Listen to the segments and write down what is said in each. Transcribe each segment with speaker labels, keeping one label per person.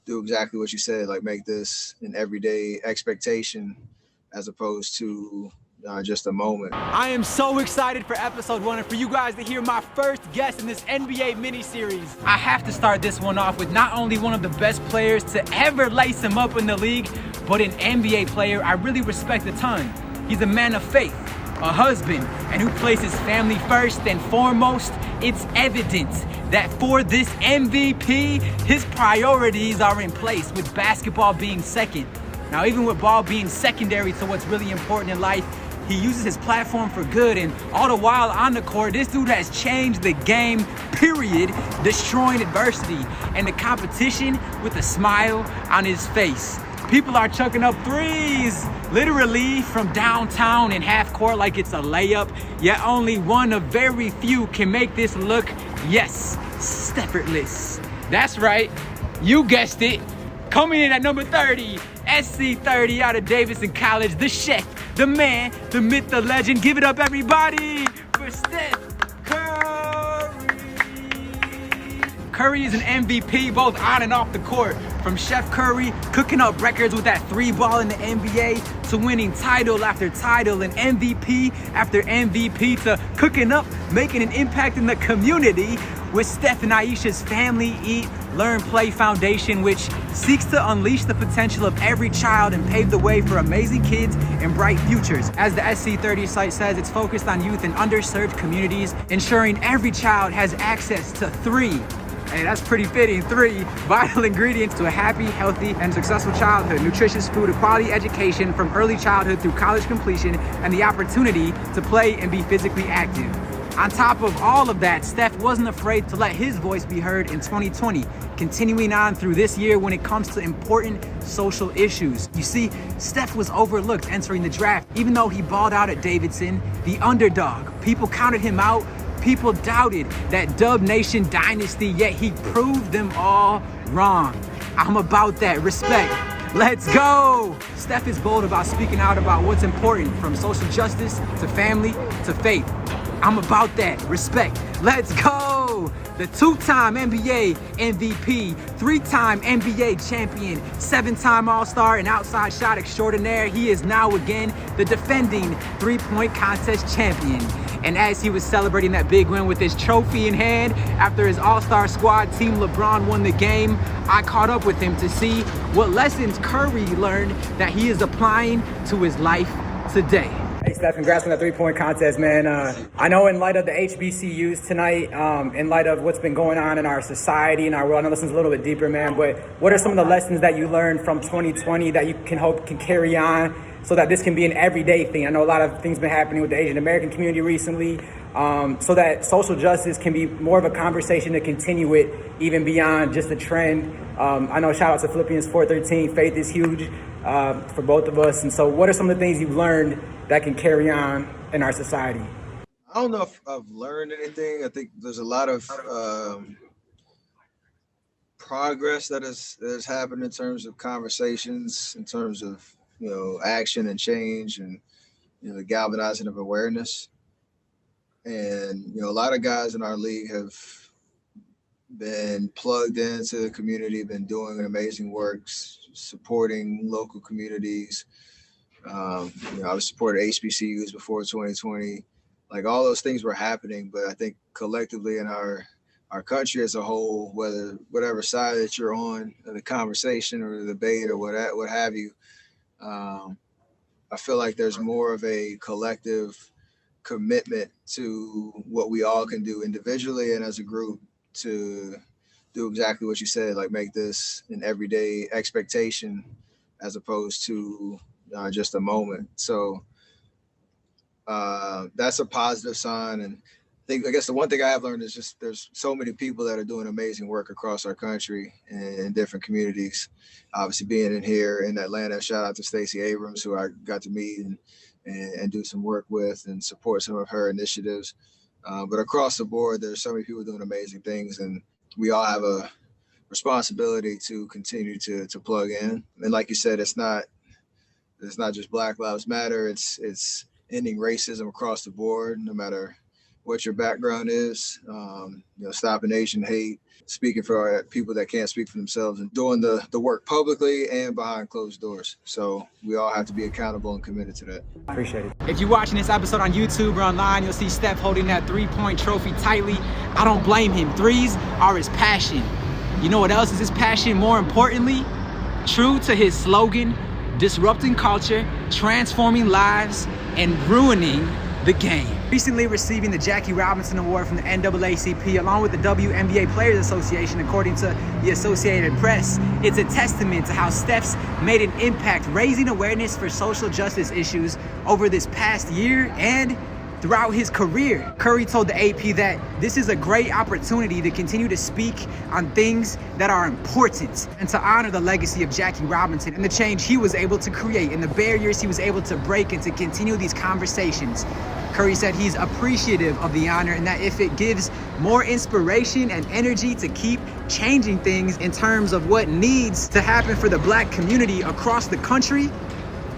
Speaker 1: do exactly what you said, like make this an everyday expectation as opposed to just a moment.
Speaker 2: I am so excited for episode 1 and for you guys to hear my first guest in this NBA miniseries. I have to start this one off with not only one of the best players to ever lace him up in the league, but an NBA player I really respect a ton. He's a man of faith, a husband, and who places family first and foremost. It's evident that for this MVP, his priorities are in place, with basketball being second. Now, even with ball being secondary to what's really important in life, he uses his platform for good, and all the while on the court, this dude has changed the game, period, destroying adversity and the competition with a smile on his face. People are chucking up threes, literally from downtown in half court like it's a layup, yet only one of very few can make this look, yes, effortless. That's right, you guessed it. Coming in at number 30, SC30 out of Davidson College, the chef, the man, the myth, the legend. Give it up, everybody, for Steph Curry. Curry is an MVP both on and off the court. From Chef Curry cooking up records with that 3-ball in the NBA, to winning title after title and MVP after MVP, to cooking up, making an impact in the community with Steph and Ayesha's Family, Eat, Learn, Play Foundation, which seeks to unleash the potential of every child and pave the way for amazing kids and bright futures. As the SC30 site says, it's focused on youth in underserved communities, ensuring every child has access to 3, hey, that's pretty fitting, 3 vital ingredients to a happy, healthy, and successful childhood: nutritious food, a quality education from early childhood through college completion, and the opportunity to play and be physically active. On top of all of that, Steph wasn't afraid to let his voice be heard in 2020, continuing on through this year when it comes to important social issues. You see, Steph was overlooked entering the draft, even though he balled out at Davidson, the underdog. People counted him out. People doubted that Dub Nation dynasty, yet he proved them all wrong. I'm about that. Respect. Let's go! Steph is bold about speaking out about what's important, from social justice to family to faith. I'm about that. Respect. Let's go! The 2-time NBA MVP, 3-time NBA champion, 7-time All-Star and outside shot extraordinaire. He is now again the defending 3-point contest champion. And as he was celebrating that big win with his trophy in hand after his All-Star squad team LeBron won the game, I caught up with him to see what lessons Curry learned that he is applying to his life today. Hey Steph, congrats on that 3-point contest, man. I know in light of the HBCUs tonight, in light of what's been going on in our society and our world, I know this is a little bit deeper, man, but what are some of the lessons that you learned from 2020 that you can hope can carry on so that this can be an everyday thing? I know a lot of things been happening with the Asian American community recently, so that social justice can be more of a conversation to continue it even beyond just a trend. I know, shout out to Philippians 4:13, faith is huge for both of us. And so what are some of the things you've learned that can carry on in our society?
Speaker 1: I don't know if I've learned anything. I think there's a lot of progress that has happened in terms of conversations, in terms of action and change, and the galvanizing of awareness. And a lot of guys in our league have been plugged into the community, been doing amazing works, supporting local communities. I was supporting HBCUs before 2020. Like, all those things were happening, but I think collectively in our country as a whole, whatever side that you're on, the conversation or the debate or what have you, I feel like there's more of a collective commitment to what we all can do individually and as a group to do exactly what you said, like make this an everyday expectation as opposed to just a moment. So that's a positive sign. And I guess the one thing I have learned is just there's so many people that are doing amazing work across our country and in different communities. Obviously, being in here in Atlanta, shout out to Stacey Abrams, who I got to meet and do some work with and support some of her initiatives. But across the board, there's so many people doing amazing things, and we all have a responsibility to continue to plug in. And like you said, it's not just Black Lives Matter. It's ending racism across the board, no matter what your background is, stopping Asian hate, speaking for our people that can't speak for themselves, and doing the work publicly and behind closed doors. So we all have to be accountable and committed to that.
Speaker 2: Appreciate it. If you're watching this episode on YouTube or online, you'll see Steph holding that 3-point trophy tightly. I don't blame him. Threes are his passion. You know what else is his passion? More importantly, true to his slogan, disrupting culture, transforming lives, and ruining the game. Recently receiving the Jackie Robinson Award from the NAACP along with the WNBA Players Association, according to the Associated Press. It's a testament to how Steph's made an impact raising awareness for social justice issues over this past year and throughout his career. Curry told the AP that this is a great opportunity to continue to speak on things that are important and to honor the legacy of Jackie Robinson and the change he was able to create and the barriers he was able to break and to continue these conversations. Curry said he's appreciative of the honor and that if it gives more inspiration and energy to keep changing things in terms of what needs to happen for the Black community across the country,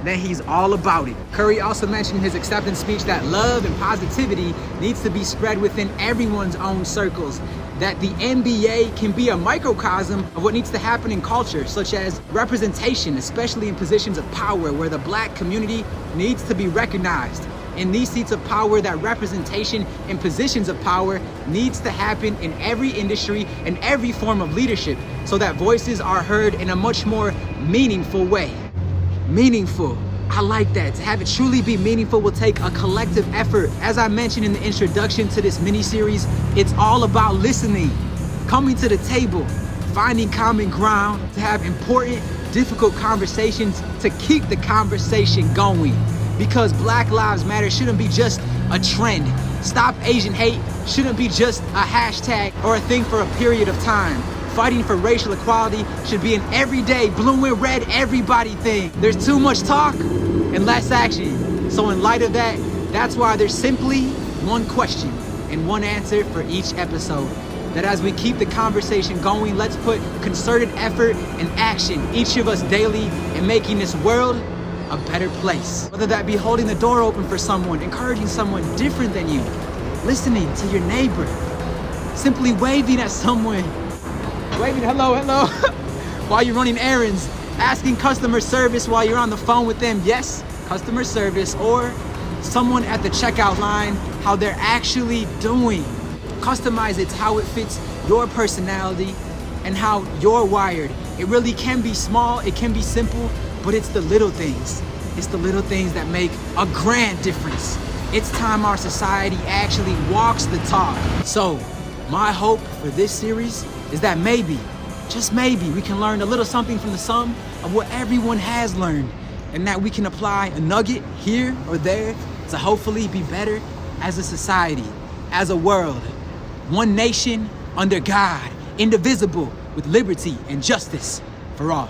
Speaker 2: then he's all about it. Curry also mentioned in his acceptance speech that love and positivity needs to be spread within everyone's own circles, that the NBA can be a microcosm of what needs to happen in culture, such as representation, especially in positions of power where the Black community needs to be recognized. In these seats of power, that representation in positions of power needs to happen in every industry and every form of leadership so that voices are heard in a much more meaningful way. Meaningful. I like that. To have it truly be meaningful will take a collective effort. As I mentioned in the introduction to this mini-series, it's all about listening, coming to the table, finding common ground, to have important, difficult conversations, to keep the conversation going. Because Black Lives Matter shouldn't be just a trend. Stop Asian hate shouldn't be just a hashtag or a thing for a period of time. Fighting for racial equality should be an everyday, blue and red, everybody thing. There's too much talk and less action. So in light of that, that's why there's simply one question and one answer for each episode. That as we keep the conversation going, let's put concerted effort and action, each of us daily, in making this world a better place. Whether that be holding the door open for someone, encouraging someone different than you, listening to your neighbor, simply waving at someone, waving hello, hello, while you're running errands, asking customer service while you're on the phone with them, yes, customer service, or someone at the checkout line, how they're actually doing. Customize it to how it fits your personality and how you're wired. It really can be small, it can be simple, but it's the little things. It's the little things that make a grand difference. It's time our society actually walks the talk. So, my hope for this series is that maybe, just maybe, we can learn a little something from the sum of what everyone has learned, and that we can apply a nugget here or there to hopefully be better as a society, as a world. One nation under God, indivisible, with liberty and justice for all.